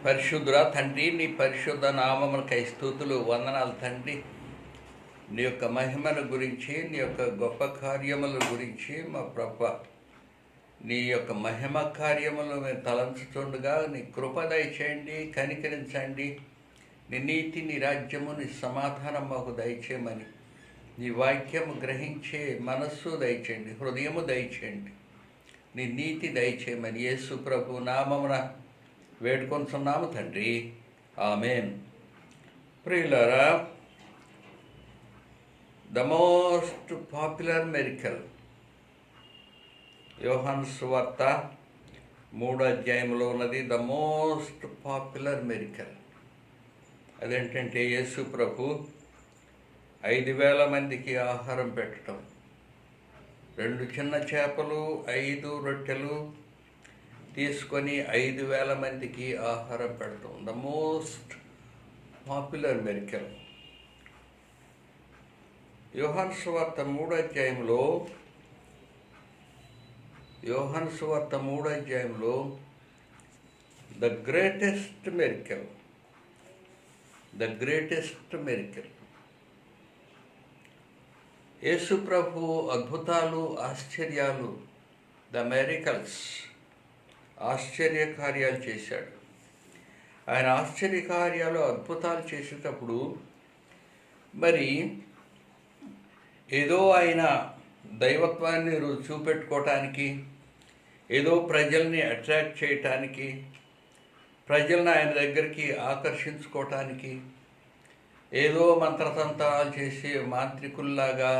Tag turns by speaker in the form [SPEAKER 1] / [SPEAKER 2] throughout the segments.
[SPEAKER 1] పరిశుద్ధురా తండ్రి, నీ పరిశుద్ధ నామమునకై స్తుతులు, వందనాలు తండ్రి. నీ యొక్క మహిమల గురించి, నీ యొక్క గొప్ప కార్యముల గురించి మా ప్రభ, నీ యొక్క మహిమ కార్యములు మేము తలంచుతుండగా నీ కృప దయచేయండి, కనికరించండి. నీ నీతి, నీ రాజ్యము, నీ సమాధానం మాకు దయచేయమని, నీ వాక్యము గ్రహించే మనస్సు దయచేయండి, హృదయము దయచేయండి, నీ నీతి దయచేయమని యేసు ప్రభు నామమున వేడుకొంచున్నాము తండ్రి, ఆమెన్. ప్రియులారా, ద మోస్ట్ పాపులర్ మెరికల్, యోహాను సువార్త 3వ అధ్యాయంలో ఉన్నది. ద మోస్ట్ పాపులర్ మెరికల్ అదేంటంటే యేసు ప్రభు 5,000 మందికి ఆహారం పెట్టడం, 2 చిన్న చేపలు 5 రొట్టెలు తీసుకొని 5,000 మందికి ఆహారం పెడతాం. The most popular miracle. యోహాను సువార్త 3వ అధ్యాయంలో ద గ్రేటెస్ట్ మెరికల్, యేసు ప్రభు అద్భుతాలు, ఆశ్చర్యాలు, ద మెరికల్స్, ఆశ్చర్యకార్యాలు చేశాడు. ఆయన ఆశ్చర్యకార్యాలు, అద్భుతాలు చేసేటప్పుడు మరి ఏదో ఆయన దైవత్వాన్ని చూపెట్టుకోవటానికి, ఏదో ప్రజల్ని అట్రాక్ట్ చేయటానికి, ప్రజల్ని ఆయన దగ్గరికి ఆకర్షించుకోవటానికి, ఏదో మంత్రతంత్రాలు చేసి మాంత్రికుల్లాగా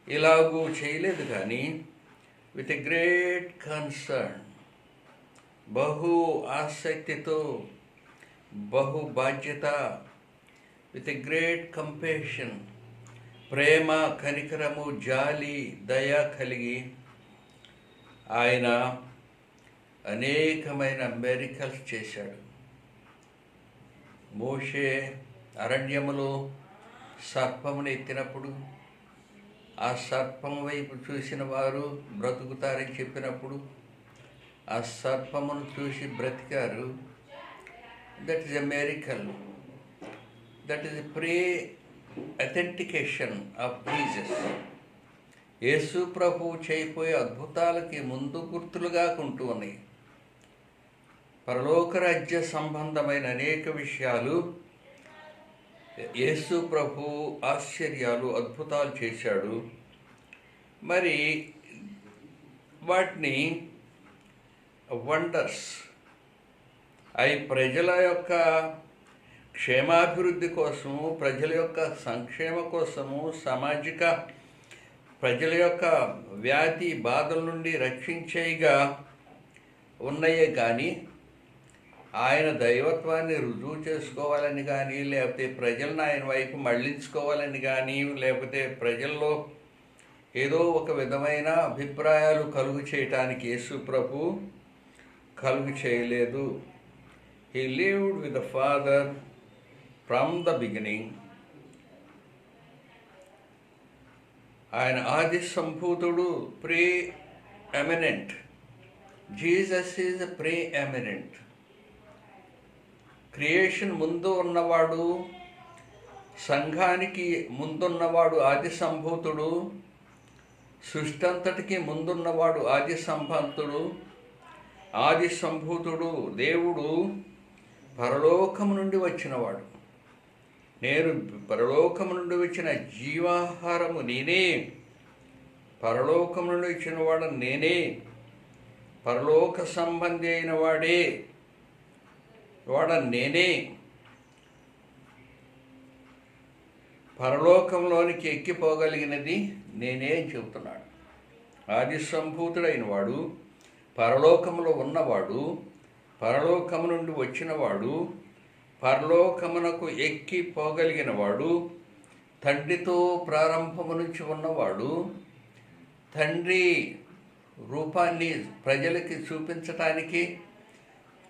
[SPEAKER 1] ఇలాగూ చేయలేదు. కానీ విత్ ఎ గ్రేట్ కన్సర్న్, బహు ఆసక్తితో, బహు బాధ్యత, విత్ ఎ గ్రేట్ కంపేషన్, ప్రేమ, కనికరము, జాలి, దయ కలిగి ఆయన అనేకమైన మెరికల్స్ చేశాడు. మోషే అరణ్యములో సర్పమును ఎత్తినప్పుడు, ఆ సర్పం వైపు చూసిన వారు బ్రతుకుతారని చెప్పినప్పుడు ఆ సర్పమును చూసి బ్రతికారు. That is a miracle. That is a pre authentication of Jesus. యేసు ప్రభు చేయబోయే అద్భుతాలకి ముందు గుర్తులుగా ఉంటూ ఉన్నాయి. పరలోక రాజ్య సంబంధమైన అనేక విషయాలు యేసు ప్రభు ఆశ్చర్యాలు, అద్భుతాలు చేశాడు. మరి వాటిని వండర్స్ అవి ప్రజల యొక్క క్షేమాభివృద్ధి కోసము, ప్రజల యొక్క సంక్షేమ కోసము, సామాజిక ప్రజల యొక్క వ్యాధి బాధల నుండి రక్షించేగా ఉన్నాయే కానీ ఆయన దైవత్వాన్ని రుజువు చేసుకోవాలని కానీ, లేకపోతే ప్రజలను ఆయన వైపు మళ్ళించుకోవాలని కానీ, లేకపోతే ప్రజల్లో ఏదో ఒక విధమైన అభిప్రాయాలు కలుగు చేయటానికి యేసు ప్రభు కలుగు చేయలేదు. He lived with the father from the beginning. ఆయన ఆది సంభూతుడు, preeminent. Jesus is preeminent. Creation ముందు ఉన్నవాడు, సంఘానికి ముందున్నవాడు ఆది సంభూతుడు, సృష్టి అంతటికి ముందున్నవాడు ఆది సంభూతుడు. దేవుడు పరలోకము నుండి వచ్చినవాడు. నేను పరలోకము నుండి వచ్చిన జీవాహారము నేనే, పరలోకము నుండి వచ్చిన వాడు నేనే, పరలోక సంబంధి అయిన వాడ నేనే, పరలోకంలోనికి ఎక్కిపోగలిగినది నేనే అని చెబుతున్నాడు. ఆది సంభూతుడైన వాడు, పరలోకములో ఉన్నవాడు, పరలోకము నుండి వచ్చినవాడు, పరలోకమునకు ఎక్కిపోగలిగిన వాడు, తండ్రితో ప్రారంభము నుంచి ఉన్నవాడు, తండ్రి రూపాన్ని ప్రజలకి చూపించటానికి,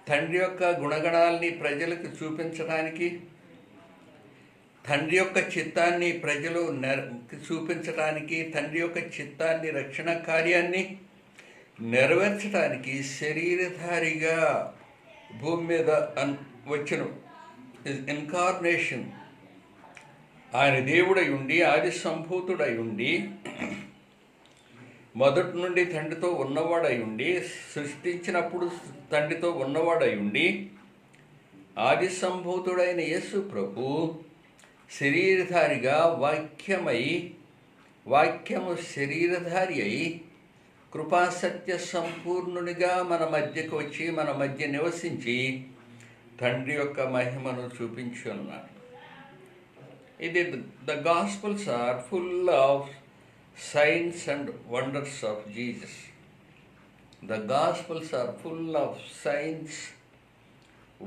[SPEAKER 1] తండ్రి యొక్క గుణగణాలని ప్రజలకు చూపించడానికి, తండ్రి యొక్క చిత్తాన్ని ప్రజలు చూపించటానికి, తండ్రి యొక్క చిత్తాన్ని, రక్షణ కార్యాన్ని నెరవేర్చడానికి శరీరధారిగా భూమి మీద వచ్చిన ఇన్కార్నేషన్, ఆయన దేవుడై ఉండి, ఆది సంభూతుడై ఉండి, మొదటి నుండి తండ్రితో ఉన్నవాడై ఉండి, సృష్టించినప్పుడు తండ్రితో ఉన్నవాడై ఉండి, ఆది సంభూతుడైన యేసు ప్రభు శరీరధారిగా వాక్యము శరీరధారి అయి కృపాసత్య సంపూర్ణునిగా మన మధ్యకు వచ్చి మన మధ్య నివసించి తండ్రి యొక్క మహిమను చూపించి ఉన్నాడు. ఇది the gospels are full of signs and wonders of Jesus. The Gospels are full of signs,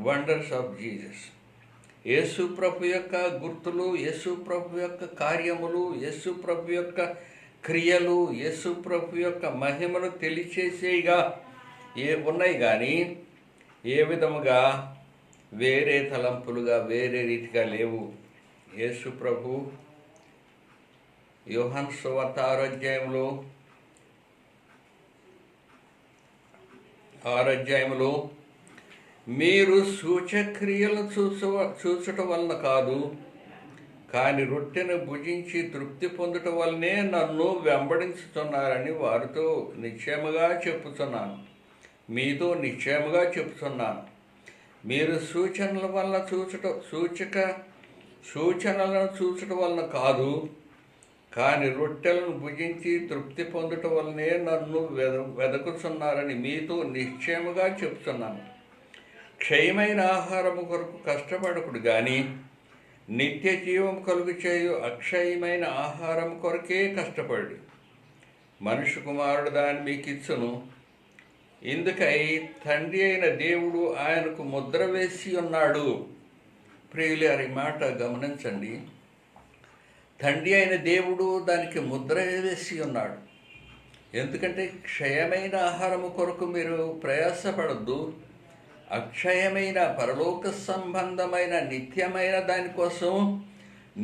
[SPEAKER 1] wonders of Jesus. యేసు ప్రభు యొక్క గుర్తులు, యేసు ప్రభు యొక్క కార్యములు, యేసు ప్రభు యొక్క క్రియలు, యేసు ప్రభు యొక్క మహిమను తెలియచేసేగా ఉన్నాయి కానీ ఏ విధముగా వేరే తలంపులుగా వేరే రీతిగా లేవు. యేసు ప్రభు యోహాను సువార్త 6 అధ్యాయంలో మీరు సూచక్రియలు చూచటం వలన కాదు, కానీ రొట్టెను భుజించి తృప్తి పొందటం వల్లనే నన్ను వెంబడించుతున్నారని వారితో నిశ్చయముగా చెప్పుతున్నాను, మీతో నిశ్చయముగా చెప్తున్నాను. మీరు సూచనలను చూచటం వలన కాదు, కానీ రొట్టెలను భుజించి తృప్తి పొందటం వల్లనే నన్ను వెదకుతున్నారని మీతో నిశ్చయముగా చెప్తున్నాను. క్షయమైన ఆహారము కొరకు కష్టపడకుడు కానీ నిత్య జీవం కలుగు చేయు అక్షయమైన ఆహారం కొరకే కష్టపడి మనుష్య కుమారుడు దాన్ని మీకు ఇచ్చును. ఇందుకై తండ్రి అయిన దేవుడు ఆయనకు ముద్ర వేసి ఉన్నాడు. ప్రియులారి మాట గమనించండి. తండ్రి అయిన దేవుడు దానికి ముద్ర వేసి ఉన్నాడు. ఎందుకంటే క్షయమైన ఆహారము కొరకు మీరు ప్రయాసపడద్దు, అక్షయమైన పరలోక సంబంధమైన నిత్యమైన దానికోసం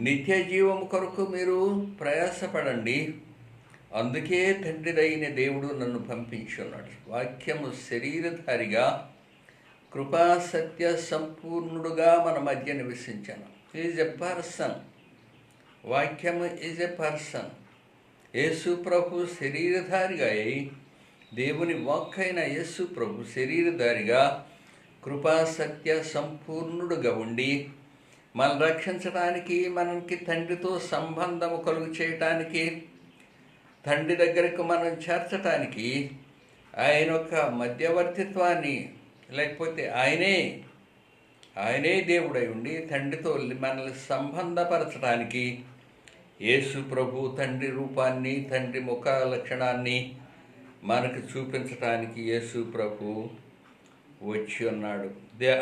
[SPEAKER 1] నిత్య జీవము కొరకు మీరు ప్రయాసపడండి. అందుకే తండ్రిదైన దేవుడు నన్ను పంపించి ఉన్నాడు. వాక్యము శరీరధారిగా కృపా సత్య సంపూర్ణుడుగా మన మధ్య నివసించాను. Is a person. వాక్యము ఈజ్ ఎ పర్సన్. యేసు ప్రభు శరీరధారిగా అయి, దేవుని వాక్ అయిన యేసు ప్రభు శరీరధారిగా కృపా సత్య సంపూర్ణుడుగా ఉండి మనం రక్షించడానికి, మనకి తండ్రితో సంబంధము కలుగు చేయటానికి, తండ్రి దగ్గరకు మనం చేర్చటానికి ఆయన యొక్క మధ్యవర్తిత్వాన్ని, లేకపోతే ఆయనే దేవుడై ఉండి తండ్రితో మనల్ని సంబంధపరచడానికి యేసు ప్రభు తండ్రి రూపాన్ని, తండ్రి ముఖ లక్షణాన్ని మనకు చూపించటానికి యేసు ప్రభు వచ్చి ఉన్నాడు.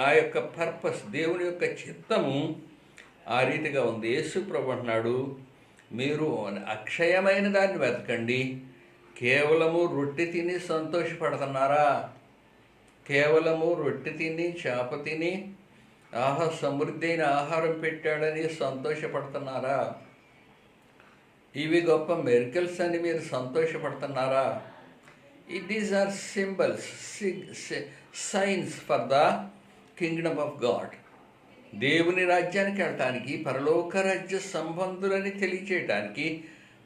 [SPEAKER 1] ఆ యొక్క పర్పస్, దేవుని యొక్క చిత్తము ఆ రీతిగా ఉంది. యేసు ప్రభు అంటున్నాడు, మీరు అక్షయమైన దాన్ని వెతకండి. కేవలము రొట్టె తిని సంతోషపడుతున్నారా? కేవలము రొట్టె తిని, చేప తిని, సమృద్ధి అయిన ఆహారం పెట్టాడని సంతోషపడుతున్నారా? ఇవి గొప్ప మెరికల్స్ అని మీరు సంతోషపడుతున్నారా? These are symbols, signs for the kingdom of God. దేవుని రాజ్యానికి వెళ్ళటానికి, పరలోక రాజ్య సంబంధులని తెలియచేయటానికి,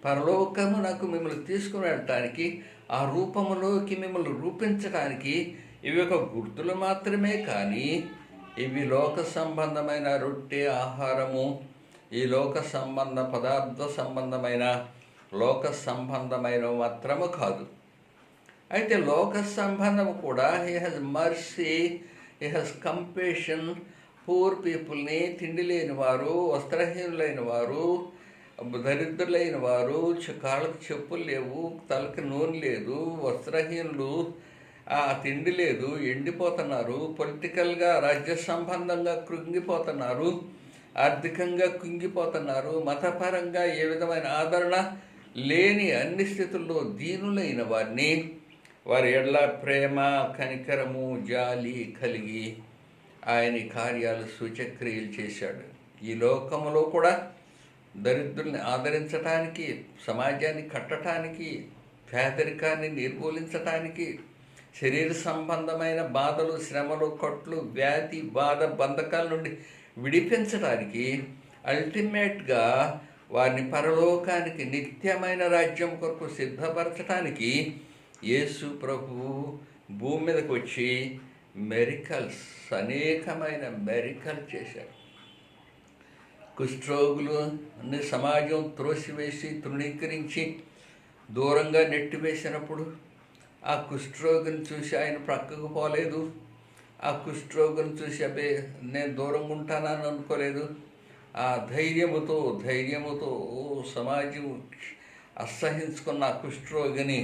[SPEAKER 1] పరలోకమునకు మిమ్మల్ని తీసుకుని వెళ్ళటానికి, ఆ రూపములోకి మిమ్మల్ని రూపించడానికి ఇవి ఒక గుర్తులు మాత్రమే. కానీ ఇవి లోక సంబంధమైన రొట్టె ఆహారము, ఈ లోక సంబంధ పదార్థ సంబంధమైన లోక సంబంధమైన మాత్రము కాదు. అయితే లోక సంబంధము కూడా he has mercy, he has compassion. Poor పీపుల్ని, తిండి లేని వారు, వస్త్రహీనులైన వారు, దరిద్రులైన వారు, కాళ్ళకు చెప్పులు లేవు, తలకి నూనె లేదు, వస్త్రహీనులు, తిండి లేదు, ఎండిపోతున్నారు, పొలిటికల్గా రాజ్య సంబంధంగా కృంగిపోతున్నారు, ఆర్థికంగా కుంగిపోతున్నారు, మతపరంగా ఏ విధమైన ఆదరణ లేని అన్ని స్థితుల్లో దీనులైన వారిని, వారి ఎడల ప్రేమ, కనికరము, జాలి కలిగి ఆయన కార్యాలు, సూచక్రియలు చేశాడు. ఈ లోకములో కూడా దరిద్రుల్ని ఆదరించటానికి, సమాజాన్ని కట్టడానికి, పేదరికాన్ని నిర్మూలించటానికి, శరీర సంబంధమైన బాధలు, శ్రమలు, కట్లు, వ్యాధి, బాధ, బంధకాల నుండి విడిపించడానికి, అల్టిమేట్గా వారిని పరలోకానికి, నిత్యమైన రాజ్యం కొరకు సిద్ధపరచడానికి యేసు ప్రభువు భూమి మీదకి వచ్చి మెరికల్స్, అనేకమైన మెరికల్ చేశారు. కుష్ఠరోగులు సమాజం త్రోసివేసి, తృణీకరించి దూరంగా నెట్టివేసినప్పుడు ఆ కుష్ఠరోగిని చూసి ఆయన ప్రక్కకు పోలేదు. ఆ కుష్ఠరోగిని చూసి అబ్బే నేను దూరంగా ఉంటానని అనుకోలేదు. ఆ ధైర్యముతో సమాజం అసహించుకున్న ఆ కుష్ఠరోగిని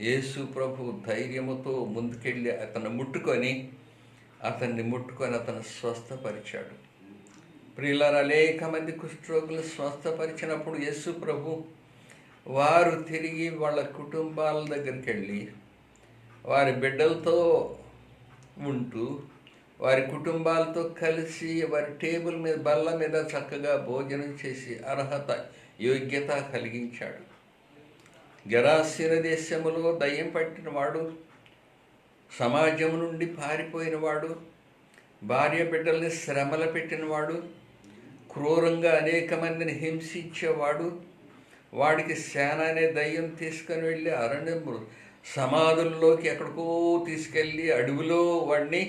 [SPEAKER 1] యేసు ప్రభు ధైర్యముతో ముందుకెళ్ళి అతన్ని ముట్టుకొని అతన్ని స్వస్థపరిచాడు. ప్రియులారా, అనేక మంది కుష్ఠరోగులు స్వస్థపరిచినప్పుడు యేసు ప్రభు వారు తిరిగి వాళ్ళ కుటుంబాల దగ్గరికి వెళ్ళి వారి బిడ్డలతో ఉంటూ, వారి కుటుంబాలతో కలిసి వారి టేబుల్ మీద, బల్ల మీద చక్కగా భోజనం చేసి అర్హత, యోగ్యత కలిగించాడు. గెరాసీన దేశములో దయ్యం పట్టినవాడు, సమాజం నుండి పారిపోయినవాడు, భార్య బిడ్డల్ని శ్రమల పెట్టినవాడు, క్రూరంగా అనేక మందిని హింసించేవాడు, వాడికి శాన అనే దయ్యం తీసుకొని వెళ్ళి అరణ్యము సమాధుల్లోకి ఎక్కడికో తీసుకెళ్ళి అడవిలో వాడిని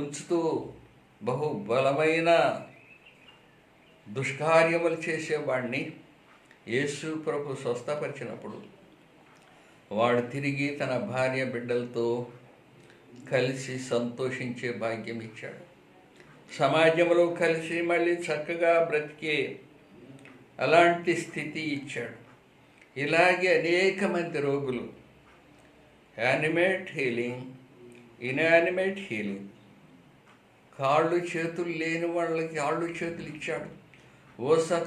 [SPEAKER 1] ఉంచుతూ బహుబలమైన దుష్కార్యములు చేసేవాడిని యేసు ప్రభు స్వస్థపరిచినప్పుడు వాడు తిరిగి తన భార్య బిడ్డలతో కలిసి సంతోషించే భాగ్యం ఇచ్చాడు. సమాజంలో కలిసి మళ్ళీ చక్కగా బ్రతికే అలాంటి స్థితి ఇచ్చాడు. ఇలాగే అనేక మంది రోగులు, యానిమేట్ హీలింగ్, ఇన్యానిమేట్ హీలింగ్, కాళ్ళు చేతులు లేని వాళ్ళకి కాళ్ళు చేతులు ఇచ్చాడు.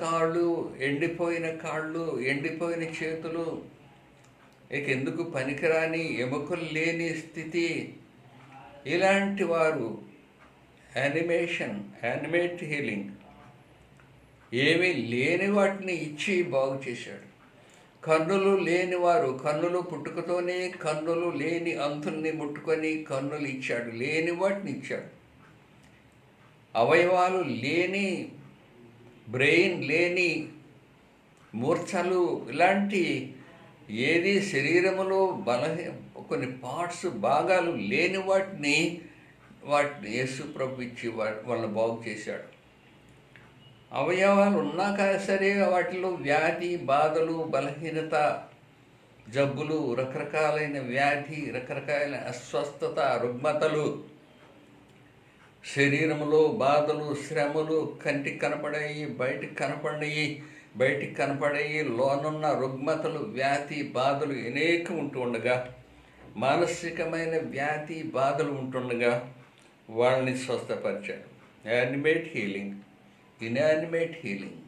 [SPEAKER 1] కాళ్ళు, ఎండిపోయిన కాళ్ళు, ఎండిపోయిన చేతులు, ఇక ఎందుకు పనికిరాని ఎముకలు లేని స్థితి, ఇలాంటి వారు యానిమేట్ హీలింగ్, ఏమీ లేని వాటిని ఇచ్చి బాగు చేశాడు. కన్నులు లేనివారు, కన్నులు పుట్టుకతోనే కన్నులు లేని అంతుల్ని ముట్టుకొని కన్నులు ఇచ్చాడు, లేని వాటిని ఇచ్చాడు. అవయవాలు లేని, బ్రెయిన్ లేని, మూర్ఛలు, ఇలాంటి ఏది శరీరములో కొన్ని పార్ట్స్, భాగాలు లేని వాటిని యేసు ప్రభు ఇచ్చి వాళ్ళని బాగు చేశాడు. అవయవాలు ఉన్నాక సరే వాటిలో వ్యాధి, బాధలు, బలహీనత, జబ్బులు, రకరకాలైన వ్యాధి, రకరకాలైన అస్వస్థత, రుగ్మతలు, శరీరంలో బాధలు, శ్రమలు, కంటికి కనపడాయి, బయటికి కనపడాయి, లోనున్న రుగ్మతలు, వ్యాధి, బాధలు అనేకం ఉంటూ ఉండగా, మానసికమైన వ్యాధి, బాధలు ఉంటుండగా వాళ్ళని స్వస్థపరిచాడు. యానిమేట్ హీలింగ్, ఇన్యానిమేట్ హీలింగ్,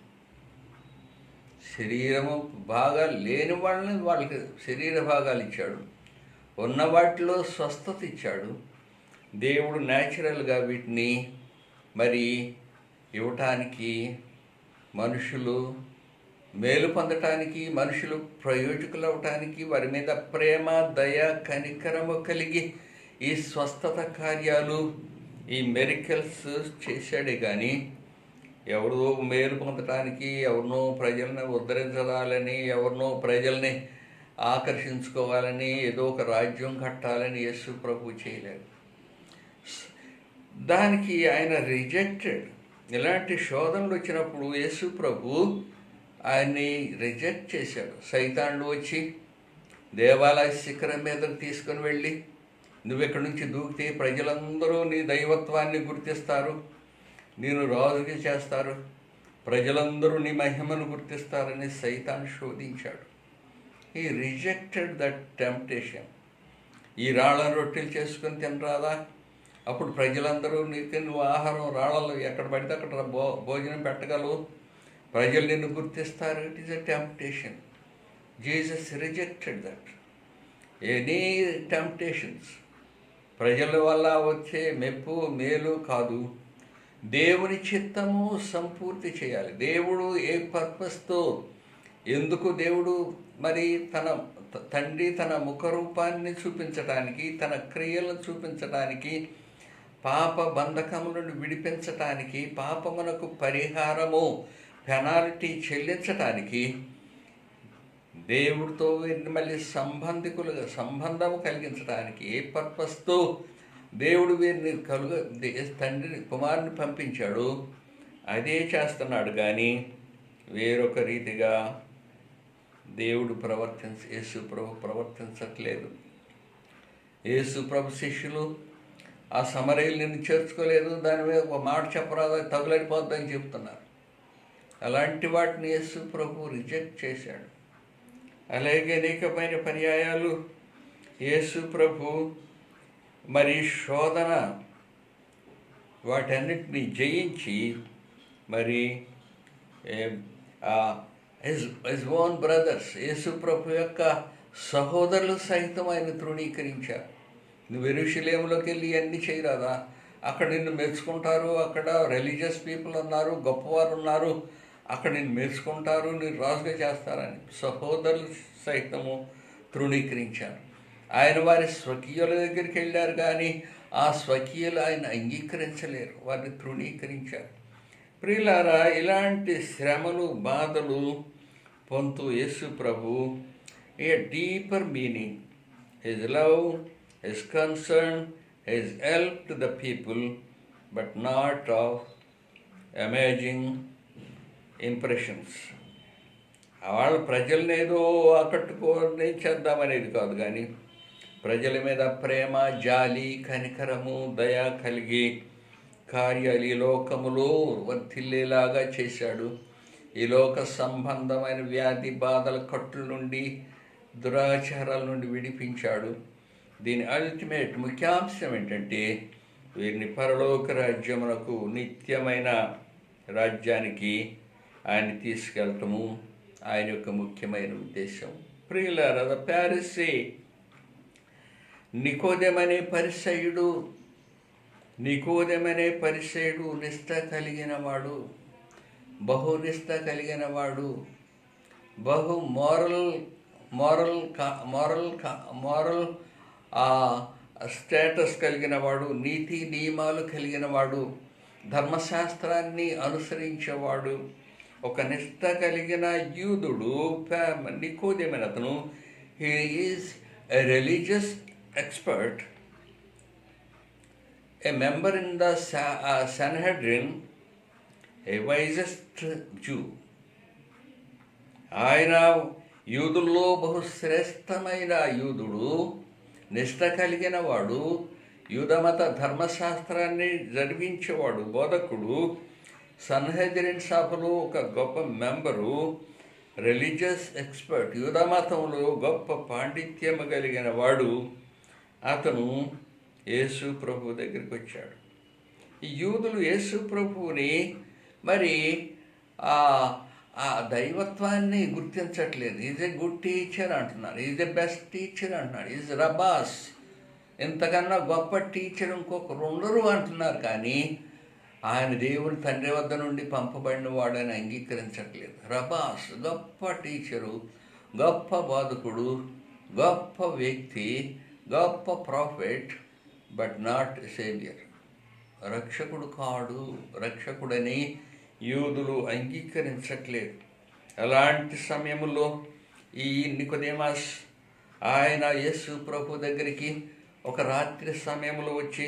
[SPEAKER 1] శరీరము భాగాలు లేని వాళ్ళకి శరీర భాగాలు ఇచ్చాడు, ఉన్న వాటిలో స్వస్థత ఇచ్చాడు. దేవుడు న్యాచురల్గా వీటిని మరి ఇవ్వటానికి, మనుషులు మేలు పొందటానికి, మనుషులు ప్రయోజకులు అవటానికి, వారి మీద ప్రేమ, దయ, కనికరము కలిగి ఈ స్వస్థత కార్యాలు, ఈ మెరికల్స్ చేశాడే కానీ ఎవరినో మేలు పొందటానికి, ఎవరినో ప్రజల్ని ఉద్ధరించాలని, ఎవరినో ప్రజల్ని ఆకర్షించుకోవాలని, ఏదో ఒక రాజ్యం కట్టాలని యేసు ప్రభు చేయలేదు. దానికి ఆయన రిజెక్టెడ్. ఇలాంటి శోధనలు వచ్చినప్పుడు యేసు ప్రభు ఆయన్ని రిజెక్ట్ చేశాడు. సైతాన్లు వచ్చి దేవాలయ శిఖరం మీదకు తీసుకుని వెళ్ళి, నువ్వెక్కడి నుంచి దూకితే ప్రజలందరూ నీ దైవత్వాన్ని గుర్తిస్తారు, నేను రాజుకి చేస్తారు, ప్రజలందరూ నీ మహిమను గుర్తిస్తారని సైతాన్ శోధించాడు. ఈ రిజెక్టెడ్ దట్ టెంప్టేషన్. ఈ రాళ్ళను రొట్టెలు చేసుకొని తినరాదా? అప్పుడు ప్రజలందరూ నువ్వు ఆహారం రాళ్ళలో ఎక్కడ పడితే అక్కడ భోజనం పెట్టగలవు, ప్రజలు నిన్ను గుర్తిస్తారు. It is a temptation. Jesus rejected that. Any temptations ప్రజల వల్ల వచ్చే మెప్పు, మేలు కాదు. దేవుని చిత్తము సంపూర్తి చేయాలి. దేవుడు ఏ పర్పస్తో, ఎందుకు దేవుడు మరి తండ్రి తన ముఖరూపాన్ని చూపించడానికి, తన క్రియలను చూపించడానికి, పాప బంధకము నుండి విడిపించటానికి, పాపమునకు పరిహారము పెనాల్టీ చెల్లించటానికి, దేవుడితో వీరిని మళ్ళీ సంబంధము కలిగించడానికి ఏ పర్పస్తో దేవుడు వీరిని తండ్రి కుమారుని పంపించాడు అదే చేస్తున్నాడు. కానీ వేరొక రీతిగా దేవుడు యేసు ప్రభు ప్రవర్తించట్లేదు. యేసు ప్రభు శిష్యులు ఆ సమరయుల్ని చేర్చుకోలేదు, దాని మీద ఒక మాట చెప్పరాదు, తగులడిపోద్దని చెప్తున్నారు. అలాంటి వాటిని యేసు ప్రభు రిజెక్ట్ చేశాడు. అలాగే అనేకమైన పర్యాయాలు యేసు ప్రభు మరి శోధన వాటన్నిటిని జయించి మరి హిజ్ ఓన్ బ్రదర్స్, యేసు ప్రభు యొక్క సహోదరులు సహితం ఆయన తృణీకరించారు. నువ్వు యెరూషలేములోకి వెళ్ళి అన్నీ చేయరాదా, అక్కడ నిన్ను మెచ్చుకుంటారు, అక్కడ రిలీజియస్ పీపుల్ ఉన్నారు, గొప్పవారు ఉన్నారు, అక్కడ నిన్ను మెచ్చుకుంటారు, నేను రాజుగా చేస్తారని సహోదరులు సైతము తృణీకరించారు. ఆయన వారి స్వకీయుల దగ్గరికి వెళ్ళారు, కానీ ఆ స్వకీయులు ఆయన అంగీకరించలేరు, వారిని తృణీకరించారు. ప్రియులారా, ఇలాంటి శ్రమలు బాధలు పొందుతూ యేసు ప్రభు a deeper meaning, his love, his concern, his help to the people, but not of amazing impressions. వాళ్ళ ప్రజల్ని ఏదో ఆకట్టుకొని చేద్దామనేది కాదు, కానీ ప్రజల మీద ప్రేమ, జాలి, కనికరము, దయ కలిగి కార్యాలు ఈ లోకములో వర్ధిల్లేలాగా చేశాడు. ఈ లోక సంబంధమైన వ్యాధి బాధల కట్టుల నుండి, దురాచారాల నుండి విడిపించాడు. దీని అల్టిమేట్ ముఖ్యాంశం ఏంటంటే వీరిని పరలోక రాజ్యమునకు, నిత్యమైన రాజ్యానికి ఆయన తీసుకెళ్ళటము ఆయన యొక్క ముఖ్యమైన ఉద్దేశం. ప్రియులారా, ద ఫారిసీ నికోదెమనే పరిసయుడు నిష్ఠ కలిగిన వాడు, బహునిష్ఠ కలిగిన వాడు, బహు మోరల్ స్టేటస్ కలిగిన వాడు, నీతి నియమాలు కలిగిన వాడు, ధర్మశాస్త్రాన్ని అనుసరించేవాడు, ఒక నిష్ఠ కలిగిన యూదుడు నికోదేమని అతను. He is a religious expert, a member in the Sanhedrin, a wisest Jew. ఆయన యూదుల్లో బహుశ్రేష్టమైన యూదుడు, నిష్ఠ కలిగిన వాడు, యూదమత ధర్మశాస్త్రాన్ని జరిపించేవాడు, బోధకుడు, సన్హెద్రిన్ సభలో ఒక గొప్ప మెంబరు, రిలీజియస్ ఎక్స్పర్ట్, యూదమతంలో గొప్ప పాండిత్యము కలిగిన వాడు. అతను యేసు ప్రభు దగ్గరికి వచ్చాడు. ఈ యూదులు యేసు ప్రభువుని మరి ఆ దైవత్వాన్ని గుర్తించట్లేదు. ఈజ్ ఎ గుడ్ టీచర్ అంటున్నారు, ఈజ్ ఎ బెస్ట్ టీచర్ అంటున్నాడు, ఈజ్ రబాస్, ఇంతకన్నా గొప్ప టీచర్ ఇంకొకరు ఉండరు అంటున్నారు. కానీ ఆయన దేవుని తండ్రి వద్ద నుండి పంపబడిన వాడని అంగీకరించట్లేదు. రబాస్ గొప్ప టీచరు, గొప్ప బోధకుడు, గొప్ప వ్యక్తి, గొప్ప ప్రాఫెట్, బట్ నాట్ సేవియర్. రక్షకుడు కాడు, రక్షకుడని యూదులు అంగీకరించట్లేదు. అలాంటి సమయంలో ఈ నికోదేమస్ ఆయన యేసు ప్రభు దగ్గరికి ఒక రాత్రి సమయంలో వచ్చి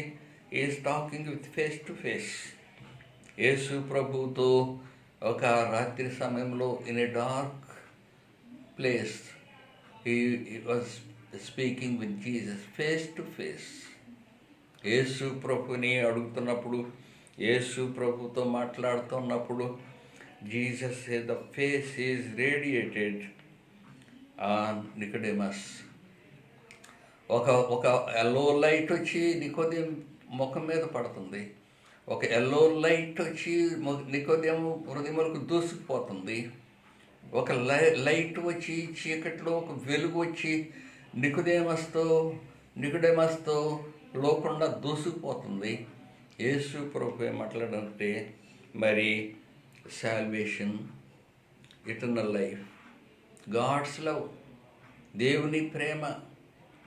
[SPEAKER 1] is talking with face to face. యేసు ప్రభుతో ఒక రాత్రి సమయంలో in a dark place he was speaking with Jesus face to face. యేసు ప్రభుని అడుగుతున్నప్పుడు, యేసు ప్రభుతో మాట్లాడుతున్నప్పుడు Jesus the face is radiated on Nicodemus. ఒక ఎల్లో లైట్ వచ్చి నికోదేం ముఖం మీద పడుతుంది. ఒక ఎల్లో లైట్ వచ్చి నికోదేము హృదయములకు దూసుకుపోతుంది. ఒక లైట్ వచ్చి చీకట్లో ఒక వెలుగు వచ్చి నికోడెమస్తో లోకుండా దూసుకుపోతుంది. యేసు ప్రభు మాట్లాడంటే మరి salvation, eternal life, god's love, దేవుని ప్రేమ,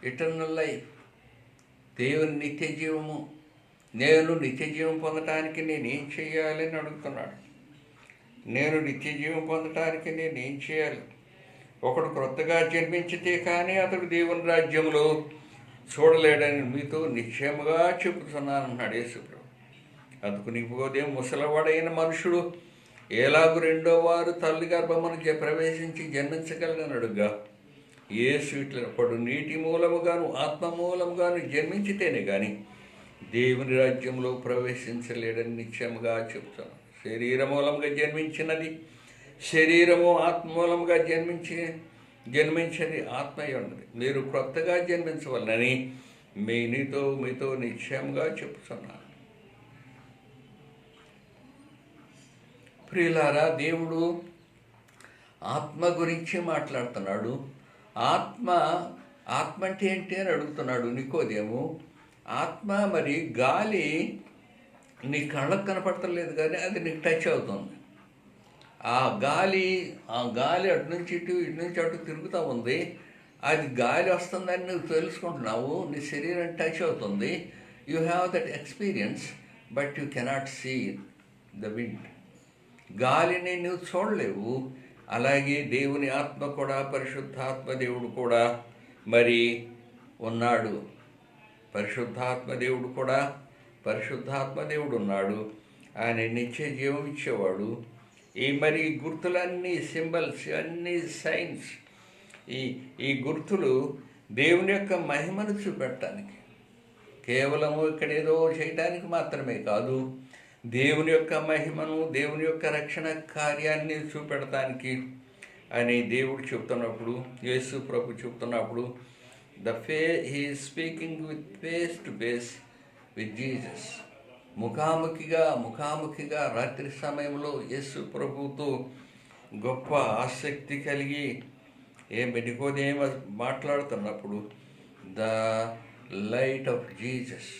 [SPEAKER 1] ఇటర్నల్ లైఫ్, దేవుని నిత్య జీవము. నేను నిత్య జీవం పొందటానికి నేనేం చేయాలి అని అడుగుతున్నాడు. నేను నిత్య జీవం పొందటానికి నేనేం చేయాలి? ఒకడు క్రొత్తగా జన్మించితే కానీ అతడు దేవుని రాజ్యంలో చూడలేడని మీతో నిశ్చయముగా చెబుతున్నానన్నాడు యేసుప్రభు. అందుకు నికోదేము, ముసలివాడైన మనుషుడు ఎలాగూ రెండో వారు తల్లి గర్భమును ప్రవేశించి జన్మించగలనడుగా, యేసు ఇట్లప్పుడు నీటి మూలముగాను ఆత్మ మూలముగాను జన్మించితేనే కానీ దేవుని రాజ్యంలో ప్రవేశించలేడని నిశ్చయముగా చెప్తాను. శరీర మూలంగా జన్మించినది శరీరము, ఆత్మ మూలంగా జన్మించేది ఆత్మయ్య ఉన్నది. మీరు క్రొత్తగా జన్మించవలనని మీతో నిశ్చయంగా చెప్తున్నాను. ప్రియులారా, దేవుడు ఆత్మ గురించి మాట్లాడుతున్నాడు. ఆత్మ అంటే ఏంటి అని అడుగుతున్నాడు నికోదేము. ఆత్మ మరి గాలి నీ కళ్ళకు కనపడతలేదు, కానీ అది నీకు టచ్ అవుతుంది. ఆ గాలి అటు నుంచి ఇటు అటు తిరుగుతూ ఉంది. అది గాలి వస్తుందని నువ్వు తెలుసుకుంటున్నావు, నీ శరీరం టచ్ అవుతుంది. You have that experience, but you cannot see the wind. గాలిని నువ్వు చూడలేవు. అలాగే దేవుని ఆత్మ కూడా, పరిశుద్ధాత్మ దేవుడు కూడా మరి ఉన్నాడు. పరిశుద్ధాత్మ దేవుడు ఉన్నాడు. ఆయన నిత్య జీవం ఇచ్చేవాడు. మరి గుర్తులన్నీ, సింబల్స్ అన్నీ, సైన్స్, ఈ గుర్తులు దేవుని యొక్క మహిమను చూపెట్టడానికి, కేవలము ఇక్కడ ఏదో చేయడానికి మాత్రమే కాదు, దేవుని యొక్క మహిమను, దేవుని యొక్క రక్షణ కార్యాన్ని చూపెడటానికి అని దేవుడు చెప్తున్నప్పుడు, యేసు ప్రభు చెప్తున్నప్పుడు, he speaking with face to face with Jesus. ముఖాముఖిగా రాత్రి సమయంలో యేసు ప్రభుతో గొప్ప ఆసక్తి కలిగి నికోదేము మాట్లాడుతున్నప్పుడు, the light of Jesus,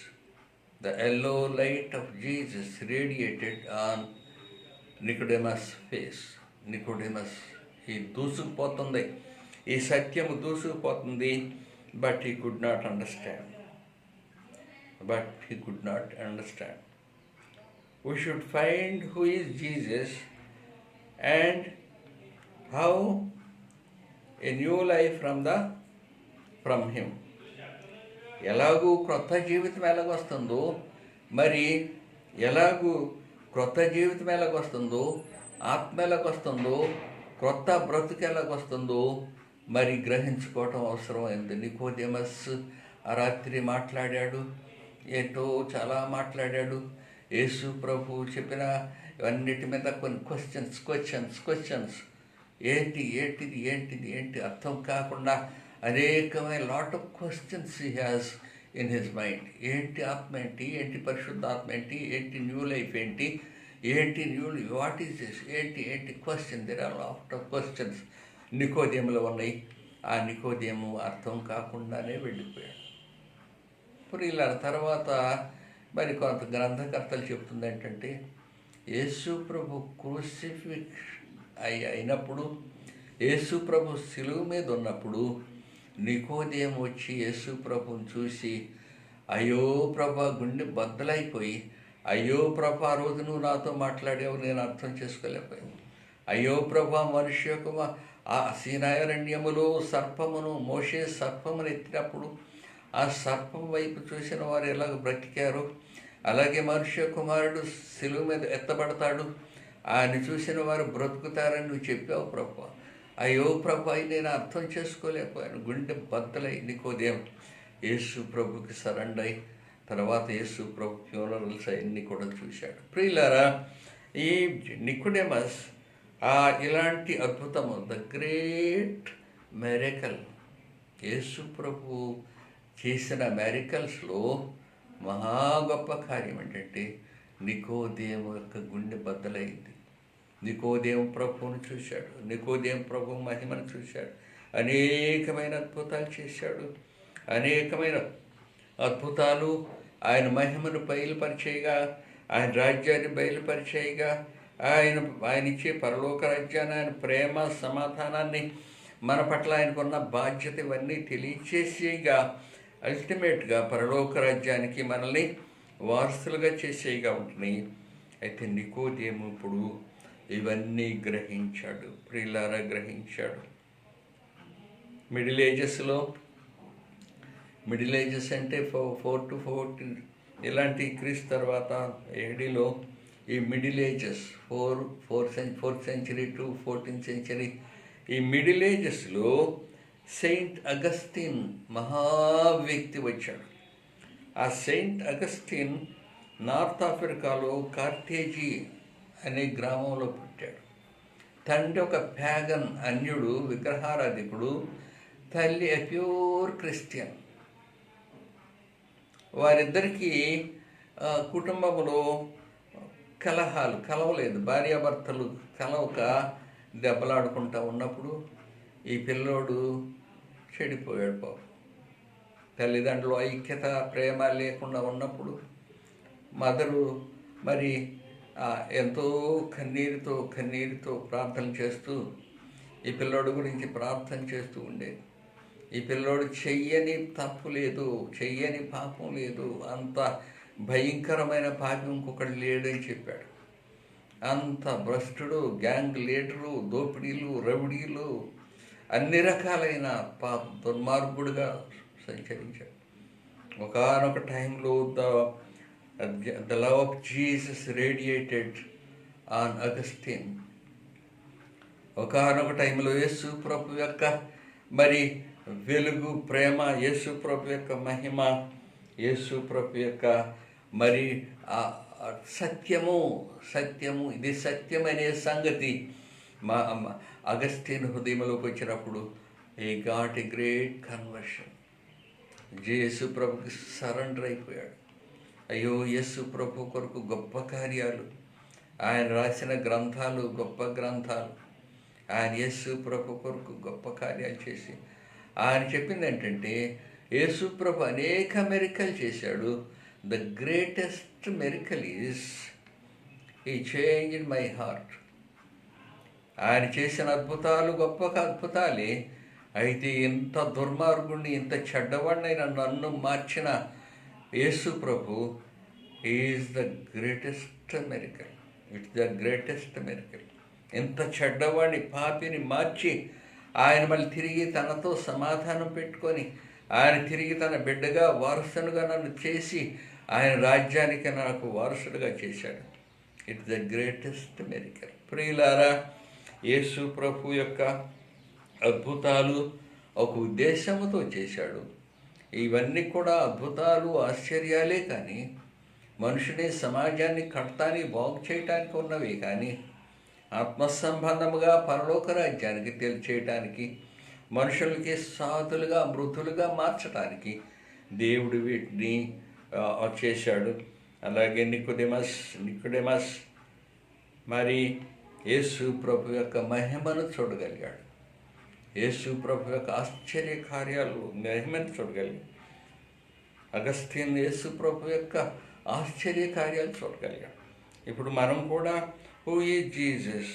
[SPEAKER 1] the yellow light of Jesus radiated on Nicodemus' face. Nicodemus, ఈ దూసుకుపోతుంది, ఈ సత్యము దూసుకుపోతుంది, but he could not understand. We should find who is Jesus and how a new life from him. ఎలాగూ క్రొత్త జీవితం ఎలాగొస్తుందో, ఆత్మ ఎలాగొస్తుందో, క్రొత్త బ్రతుకు ఎలాగొస్తుందో మరి గ్రహించుకోవటం అవసరమైంది. నికోదేమస్ ఆ రాత్రి మాట్లాడాడు, ఏంటో చాలా మాట్లాడాడు. యేసు ప్రభు చెప్పిన అన్నిటి మీద కొన్ని క్వశ్చన్స్, ఏంటి అర్థం కాకుండా అనేకమైన lot of questions he has in his mind. ఏంటి ఆత్మ ఏంటి పరిశుద్ధాత్మ ఏంటి న్యూ లైఫ్ ఏంటి వాట్ ఈస్ దిస్, ఏంటి question. There are lot of questions నికోదేములో ఉన్నాయి. ఆ నికోదేము అర్థం కాకుండానే వెళ్ళిపోయాడు. ఇప్పుడు ఇలా తర్వాత మరి కొంత గ్రంథకర్తలు చెప్తుంది ఏంటంటే, యేసు ప్రభు క్రూసిఫిక్స్ అయినప్పుడు, యేసు ప్రభు శిలువ మీద ఉన్నప్పుడు నికోదేము వచ్చి యేసు ప్రభుని చూసి, అయ్యో ప్రభా, గుండె బద్దలైపోయి, అయ్యో ప్రభా, ఆ రోజు నువ్వు నాతో మాట్లాడావు, నేను అర్థం చేసుకోలేకపోయాను. అయ్యో ప్రభా, మనిషి యొక్క ఆ సీనారణ్యములో మోషే సర్పమును ఎత్తినప్పుడు ఆ సర్పం వైపు చూసిన వారు ఎలాగ బ్రతికారు, అలాగే మనుష్య కుమారుడు శిలువ మీద ఎత్తబడతాడు, ఆయన చూసిన వారు బ్రతుకుతారని నువ్వు చెప్పావు ప్రభా. అయ్యో ప్రభా, నేను అర్థం చేసుకోలేకపోయాను. గుండె బద్దలై నికోదేము యేసు ప్రభుకి సరెండర్ అయి తర్వాత యేసు ప్రభు ఫ్యూనరల్స్ అవన్నీ కూడా చూశాడు. ప్రియులారా, ఈ నికోడెమస్ ఇలాంటి అద్భుతము, ద గ్రేట్ మెరికల్, యేసు ప్రభు చేసిన మెరికల్స్లో మహా గొప్ప కార్యం ఏంటంటే నికోదేము యొక్క గుండె బద్దలైంది. నికోదేము ప్రభువును చూశాడు, నికోదేము ప్రభు మహిమను చూశాడు, అనేకమైన అద్భుతాలు చేశాడు. అనేకమైన అద్భుతాలు ఆయన మహిమను బయలుపరిచేయగా, ఆయన రాజ్యాన్ని బయలుపరిచేయగా, ఆయన ఇచ్చే పరలోక రాజ్యాన్ని, ఆయన ప్రేమ సమాధానాన్ని మన పట్ల ఆయనకున్న బాధ్యత ఇవన్నీ తెలియచేసేగా అల్టిమేట్గా పరలోక రాజ్యానికి మనల్ని వారసులుగా చేసేగా ఉంటున్నాయి. అయితే నికోదేము ఇప్పుడు ఇవన్నీ గ్రహించాడు, ప్రియులారా గ్రహించాడు. మిడిల్ ఏజెస్ అంటే 4 to 14 ఇలాంటి క్రీస్తు తర్వాత ఏడీలో ఈ middle ages 4th century to 14th century ఈ మిడిల్ ఏజెస్లో సెయింట్ అగస్టిన్ మహా వ్యక్తి వచ్చాడు. ఆ సెయింట్ అగస్టిన్ నార్త్ ఆఫ్రికాలో కార్తేజీ అనే గ్రామంలో పుట్టాడు. తండ్రి ఒక ప్యాగన్, అన్యుడు, విగ్రహారాధికుడు, తల్లి ప్యూర్ క్రిస్టియన్. వారిద్దరికీ కుటుంబంలో కలవలేదు. భార్యాభర్తలు కలవక దెబ్బలాడుకుంటూ ఉన్నప్పుడు ఈ పిల్లోడు చెడిపోయాడు. పాపం తల్లిదండ్రులు ఐక్యత, ప్రేమ లేకుండా ఉన్నప్పుడు మదరు మరి ఎంతో కన్నీరుతో ప్రార్థన చేస్తూ ఈ పిల్లోడు గురించి ప్రార్థన చేస్తూ ఉండేది. ఈ పిల్లోడు చెయ్యని తప్పు లేదు, చెయ్యని పాపం లేదు, అంత భయంకరమైన పాపం ఇంకొకటి లేడని చెప్పాడు. అంత భ్రష్టుడు, గ్యాంగ్ లీడరు, దోపిడీలు, రౌడీలు, అన్ని రకాలైన దుర్మార్గుడుగా సంచరించాడు. ఒకానొక టైంలో the love of Jesus radiated on Augustine. ఒకానొక టైంలో యేసు ప్రభు యొక్క మరి వెలుగు, ప్రేమ, యేసు ప్రభు యొక్క మహిమ, యేసు ప్రభు యొక్క మరి సత్యము ఇది సత్యమనే సంగతి మా అగస్టిన్ హృదయంలోకి వచ్చినప్పుడు ఈ గాట్ ఎ గ్రేట్ కన్వర్షన్. యేసు ప్రభుకి సరెండర్ అయిపోయాడు. అయ్యో, యేసు ప్రభు కొరకు గొప్ప కార్యాలు, ఆయన రాసిన గ్రంథాలు గొప్ప గ్రంథాలు, ఆయన యేసు ప్రభు కొరకు గొప్ప కార్యాలు చేసి ఆయన చెప్పింది ఏంటంటే, యేసు ప్రభు అనేక మెరికల్ చేశాడు. ద గ్రేటెస్ట్ మెరికల్ ఈజ్ ఈ చేంజ్ ఇన్ మై హార్ట్. ఆయన చేసిన అద్భుతాలు గొప్ప అద్భుతాలే. అయితే ఇంత దుర్మార్గుణ్ణి, ఇంత చెడ్డవాడినైనా నన్ను మార్చిన యేసు ప్రభు is the greatest miracle. It's the greatest miracle. ఇంత చెడ్డవాడిని, పాపిని మార్చి ఆయన మళ్ళీ తిరిగి తనతో సమాధానం పెట్టుకొని ఆయన తిరిగి తన బిడ్డగా, వారసునిగా నన్ను చేసి ఆయన రాజ్యానికి నాకు వారసుడిగా చేశాడు. It's the greatest miracle. ప్రియులారా, యేసు ప్రభు యొక్క అద్భుతాలు ఒక ఉద్దేశంతో చేశాడు. ఇవన్నీ కూడా అద్భుతాలు, ఆశ్చర్యాలే కానీ మనుషుని, సమాజాన్ని కడతానికి, బాగు చేయటానికి ఉన్నవి కానీ ఆత్మసంబంధముగా పరలోక రాజ్యానికి తెలియచేయటానికి, మనుషులకి సాధులుగా, మృతులుగా మార్చడానికి దేవుడు వీటిని చేశాడు. అలాగే నికోదేమస్ మరి యేసు ప్రభు యొక్క మహిమను చూడగలిగాడు. యేసు ప్రభు యొక్క ఆశ్చర్య కార్యాలు, మహిమను చూడగలిగాడు. అగస్టిన్ యేసు ప్రభు యొక్క ఆశ్చర్య కార్యాలు చూడగలిగాడు. ఇప్పుడు మనం కూడా హూ ఈజ్ జీసస్,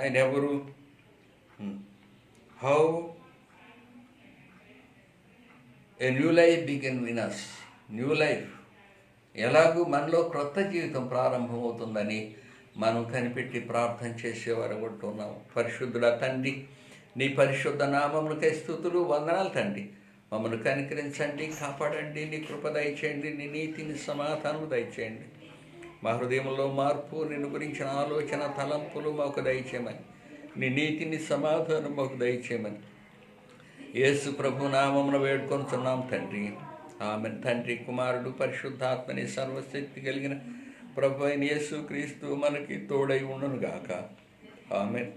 [SPEAKER 1] ఆయన ఎవరు, how a new life begin in us, new life ఎలాగూ మనలో క్రొత్త జీవితం ప్రారంభమవుతుందని మనం కనిపెట్టి ప్రార్థన చేసేవారు ఉంటున్నాం. పరిశుద్ధుడా తండ్రి, నీ పరిశుద్ధ నామములకై స్తుతులు, వందనాలు తండ్రి. మమ్మల్ని కనికరించండి, కాపాడండి, నీ కృప దయచేయండి, నీ నీతిని, సమాధానం దయచేయండి. మా హృదయంలో మార్పు, నిన్ను గురించిన ఆలోచన, తలంపులు మాకు దయచేయమని, నీ నీతిని, సమాధానం మాకు దయచేయమని యేసు ప్రభు నామమున వేడుకొంటున్నాం తండ్రి. ఆమెన్. తండ్రి, కుమారుడు, పరిశుద్ధాత్మని సర్వశక్తి కలిగిన ప్రభు అయిన యేసు క్రీస్తు మనకి తోడై ఉండునుగాక. ఆమెన్.